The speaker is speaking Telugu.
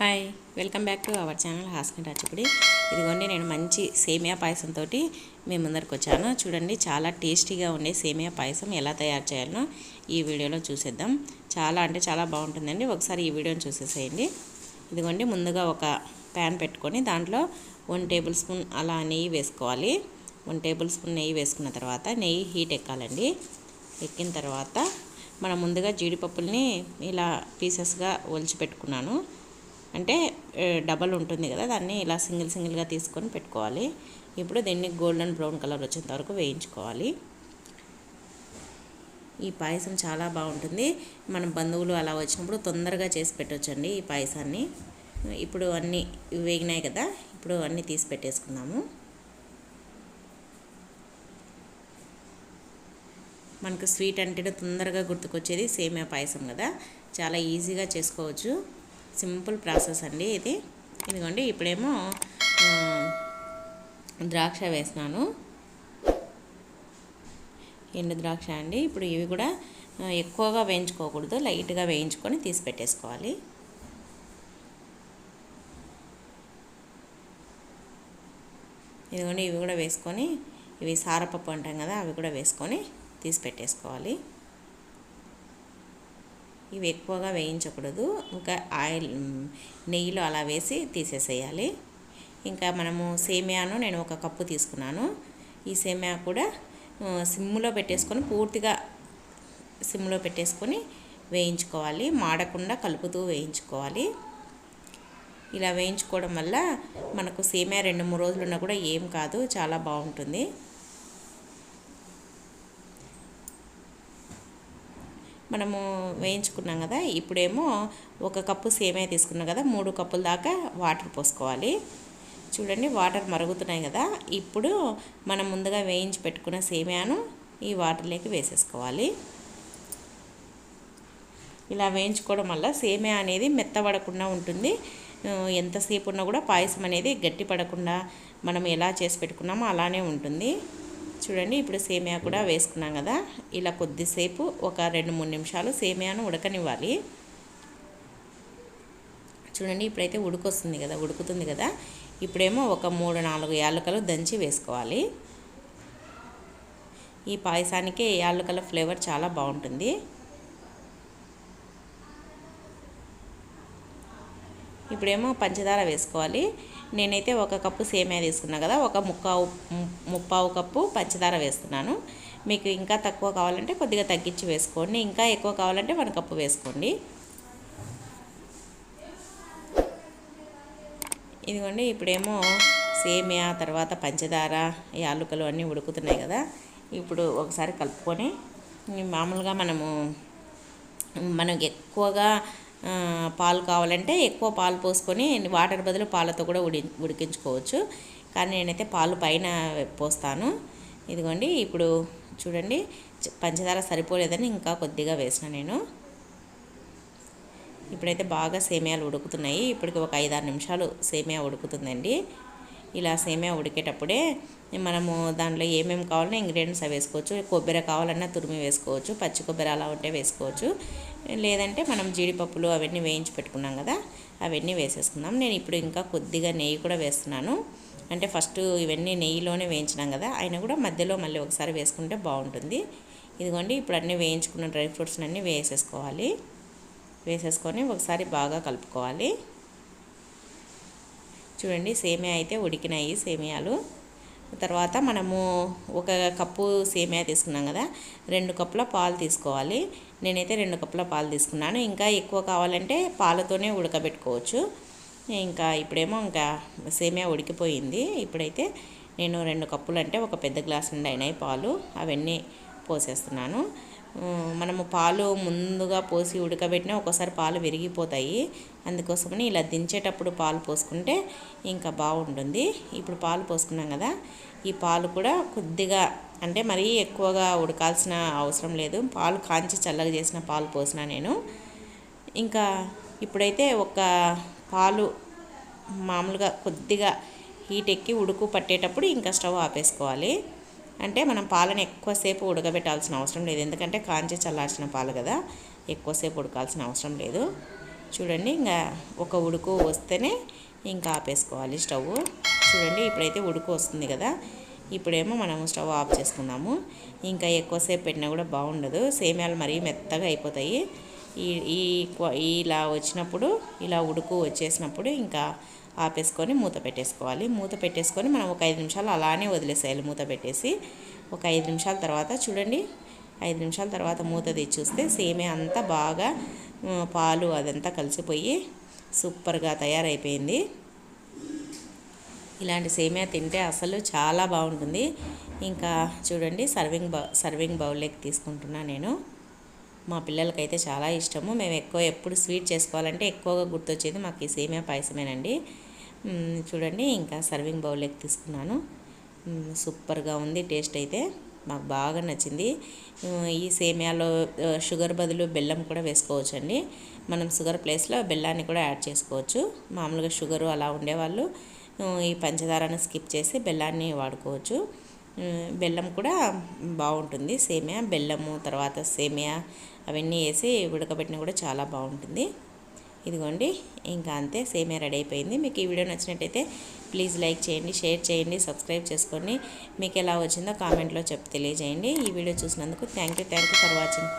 Hi, welcome back to our channel హాస్ని రాచపడి. ఇదిగోండి, నేను మంచి సేమియా పాయసంతో మీ ముందరికి వచ్చాను. చూడండి, చాలా టేస్టీగా ఉండే సేమియా పాయసం ఎలా తయారు చేయాలో ఈ వీడియోలో చూసేద్దాం. చాలా అంటే చాలా బాగుంటుందండి. ఒకసారి ఈ వీడియోని చూసేసేయండి. ఇదిగోండి, ముందుగా ఒక ప్యాన్ పెట్టుకొని దాంట్లో 1 టేబుల్ స్పూన్ అలా నెయ్యి వేసుకోవాలి. 1 టేబుల్ స్పూన్ నెయ్యి వేసుకున్న తర్వాత నెయ్యి హీట్ ఎక్కాలండి. ఎక్కిన తర్వాత మనం ముందుగా జీడిపప్పుల్ని ఇలా పీసెస్గా ఒలిచి పెట్టుకున్నాను. అంటే డబల్ ఉంటుంది కదా, దాన్ని ఇలా సింగిల్గా తీసుకొని పెట్టుకోవాలి. ఇప్పుడు దీన్ని గోల్డెన్ బ్రౌన్ కలర్ వచ్చేంత వరకు వేయించుకోవాలి. ఈ పాయసం చాలా బాగుంటుంది. మన బంధువులు అలా వచ్చినప్పుడు తొందరగా చేసి పెట్టొచ్చండి ఈ పాయసాన్ని. ఇప్పుడు అన్నీ వేగినాయి కదా, ఇప్పుడు అన్నీ తీసి పెట్టేసుకుందాము. మనకు స్వీట్ అంటే తొందరగా గుర్తుకొచ్చేది సేమియా పాయసం కదా, చాలా ఈజీగా చేసుకోవచ్చు. సింపుల్ ప్రాసెస్ అండి ఇది. ఇదిగోండి, ఇప్పుడేమో ద్రాక్ష వేసినాను, ఎండు ద్రాక్ష అండి. ఇప్పుడు ఇవి కూడా ఎక్కువగా వేయించుకోకూడదు, లైట్గా వేయించుకొని తీసి పెట్టేసుకోవాలి. ఇదిగోండి, ఇవి కూడా వేసుకొని, ఇవి సారపప్పు అంటాం కదా, అవి కూడా వేసుకొని తీసి పెట్టేసుకోవాలి. ఇవి ఎక్కువగా వేయించకూడదు, ఇంకా నెయ్యిలో అలా వేసి తీసేసేయాలి. ఇంకా మనము సేమియాను నేను 1 కప్పు తీసుకున్నాను. ఈ సేమియా కూడా సిమ్లో పెట్టేసుకొని, పూర్తిగా సిమ్లో పెట్టేసుకొని వేయించుకోవాలి. మాడకుండా కలుపుతూ వేయించుకోవాలి. ఇలా వేయించుకోవడం వల్ల మనకు సేమియా 2-3 రోజులు ఉన్నా కూడా ఏం కాదు, చాలా బాగుంటుంది. మనము వేయించుకున్నాం కదా, ఇప్పుడేమో 1 కప్పు సేమియా తీసుకున్నాం కదా, 3 కప్పుల దాకా వాటర్ పోసుకోవాలి. చూడండి, వాటర్ మరుగుతున్నాయి కదా, ఇప్పుడు మనం ముందుగా వేయించి పెట్టుకున్న సేమియాను ఈ వాటర్లోకి వేసేసుకోవాలి. ఇలా వేయించుకోవడం వల్ల సేమియా అనేది మెత్తబడకుండా ఉంటుంది. ఎంతసేపు ఉన్నా కూడా పాయసం అనేది గట్టి పడకుండా మనం ఎలా చేసి పెట్టుకున్నామో అలానే ఉంటుంది. చూడండి, ఇప్పుడు సేమియా కూడా వేసుకున్నాం కదా, ఇలా కొద్దిసేపు ఒక 2-3 నిమిషాలు సేమియాను ఉడకనివ్వాలి. చూడండి, ఇప్పుడైతే ఉడుకుతుంది కదా, ఇప్పుడేమో ఒక 3-4 యాలకులు దంచి వేసుకోవాలి. ఈ పాయసానికి యాలకుల ఫ్లేవర్ చాలా బాగుంటుంది. ఇప్పుడేమో పంచదార వేసుకోవాలి. నేనైతే 1 కప్పు సేమియా తీసుకున్నా కదా, 1 కప్పు పంచదార వేస్తున్నాను. మీకు ఇంకా తక్కువ కావాలంటే కొద్దిగా తగ్గించి వేసుకోండి, ఇంకా ఎక్కువ కావాలంటే 1 కప్పు వేసుకోండి. ఇదిగోండి, ఇప్పుడేమో సేమియా తర్వాత పంచదార యాలకులు అన్నీ ఉడుకుతున్నాయి కదా, ఇప్పుడు ఒకసారి కలుపుకొని మామూలుగా మనకు ఎక్కువగా పాలు కావాలంటే ఎక్కువ పాలు పోసుకొని వాటర్ బదులు పాలతో కూడా ఉడికించుకోవచ్చు. కానీ నేనైతే పాలు పైన పోస్తాను. ఇదిగోండి, ఇప్పుడు చూడండి, పంచదార సరిపోలేదని ఇంకా కొద్దిగా వేసిన నేను. ఇప్పుడైతే బాగా సేమియాలు ఉడుకుతున్నాయి. ఇప్పటికి ఒక 5-6 నిమిషాలు సేమియా ఉడుకుతుందండి. ఇలా సేమియా ఉడికేటప్పుడే మనము దాంట్లో ఏమేమి కావాలన్నా ఇంగ్రీడియంట్స్ అవి వేసుకోవచ్చు. కొబ్బరి కావాలన్నా తురిమి వేసుకోవచ్చు, పచ్చి కొబ్బరి అలా ఉంటే వేసుకోవచ్చు. లేదంటే మనం జీడిపప్పులు అవన్నీ వేయించి పెట్టుకున్నాం కదా, అవన్నీ వేసేసుకుందాం. నేను ఇప్పుడు ఇంకా కొద్దిగా నెయ్యి కూడా వేస్తున్నాను. అంటే ఫస్ట్ ఇవన్నీ నెయ్యిలోనే వేయించినాం కదా, అయినా కూడా మధ్యలో మళ్ళీ ఒకసారి వేసుకుంటే బాగుంటుంది. ఇదిగోండి, ఇప్పుడు అన్నీ వేయించుకున్న డ్రై ఫ్రూట్స్ అన్నీ వేసేసుకొని ఒకసారి బాగా కలుపుకోవాలి. చూడండి, సేమియా అయితే ఉడికినాయి సేమియాలు. తర్వాత మనము 1 కప్పు సేమియా తీసుకున్నాం కదా, 2 కప్పుల పాలు తీసుకోవాలి. నేనైతే 2 కప్పుల పాలు తీసుకున్నాను. ఇంకా ఎక్కువ కావాలంటే పాలతోనే ఉడకబెట్టుకోవచ్చు. ఇంకా ఇప్పుడేమో ఇంకా సేమియా ఉడికిపోయింది. ఇప్పుడైతే నేను 2 కప్పులు అంటే ఒక పెద్ద గ్లాస్ నుండి అయినాయి పాలు, అవన్నీ పోసేస్తున్నాను. మనము పాలు ముందుగా పోసి ఉడకబెట్టినా ఒక్కోసారి పాలు విరిగిపోతాయి. అందుకోసమని ఇలా దించేటప్పుడు పాలు పోసుకుంటే ఇంకా బాగుంటుంది. ఇప్పుడు పాలు పోసుకున్నాం కదా, ఈ పాలు కూడా కొద్దిగా, అంటే మరీ ఎక్కువగా ఉడకాల్సిన అవసరం లేదు. పాలు కాంచి చల్లగా చేసిన పాలు పోసిన నేను. ఇంకా ఇప్పుడైతే ఒక పాలు మామూలుగా కొద్దిగా హీట్ ఎక్కి ఉడుకు పట్టేటప్పుడు ఇంకా స్టవ్ ఆపేసుకోవాలి. అంటే మనం పాలను ఎక్కువసేపు ఉడకబెట్టాల్సిన అవసరం లేదు, ఎందుకంటే కాంచి చల్లార్చిన పాలు కదా, ఎక్కువసేపు ఉడకాల్సిన అవసరం లేదు. చూడండి ఇంకా ఒక ఉడుకు వస్తేనే ఇంకా ఆపేసుకోవాలి స్టవ్. చూడండి ఇప్పుడైతే ఉడుకు వస్తుంది కదా, ఇప్పుడేమో మనం స్టవ్ ఆఫ్ చేసుకుందాము. ఇంకా ఎక్కువసేపు పెట్టినా కూడా బాగుండదు, సేమ్యాలు మరీ మెత్తగా అయిపోతాయి. ఇలా వచ్చినప్పుడు, ఇలా ఉడుకు వచ్చేసినప్పుడు ఇంకా ఆపేసుకొని మూత పెట్టేసుకోవాలి. మూత పెట్టేసుకొని మనం ఒక 5 నిమిషాలు అలానే వదిలేసేయాలి. మూత పెట్టేసి ఒక 5 నిమిషాల తర్వాత చూడండి, 5 నిమిషాల తర్వాత మూత తీసి చూస్తే సేమియా అంతా బాగా పాలు అదంతా కలిసిపోయి సూపర్గా తయారైపోయింది. ఇలాంటి సేమియా తింటే అసలు చాలా బాగుంటుంది. ఇంకా చూడండి సర్వింగ్ బౌల్లోకి తీసుకుంటున్నా నేను. మా పిల్లలకైతే చాలా ఇష్టము. మేము ఎప్పుడు స్వీట్ చేసుకోవాలంటే ఎక్కువగా గుర్తొచ్చేది మాకు ఈ సేమియా పాయసమేనండి. చూడండి ఇంకా సర్వింగ్ బౌల్లోకి తీసుకున్నాను. సూపర్గా ఉంది, టేస్ట్ అయితే మాకు బాగా నచ్చింది. ఈ సేమియాలో షుగర్ బదులు బెల్లం కూడా వేసుకోవచ్చు అండి. మనం షుగర్ ప్లేస్లో బెల్లాన్ని కూడా యాడ్ చేసుకోవచ్చు. మామూలుగా షుగరు అలా ఉండేవాళ్ళు ఈ పంచదారను స్కిప్ చేసి బెల్లాన్ని వాడుకోవచ్చు. బెల్లం కూడా బాగుంటుంది. సేమియా బెల్లము తర్వాత సేమియా అవన్నీ వేసి ఉడకబెట్టినా కూడా చాలా బాగుంటుంది. ఇదిగోండి ఇంకా అంతే, సేమియా రెడీ అయిపోయింది. మీకు ఈ వీడియో నచ్చినట్టయితే ప్లీజ్ లైక్ చేయండి, షేర్ చేయండి, సబ్స్క్రైబ్ చేసుకోండి. మీకు ఎలా వచ్చిందో కామెంట్లో తెలియజేయండి. ఈ వీడియో చూసినందుకు థ్యాంక్ యూ ఫర్ వాచింగ్.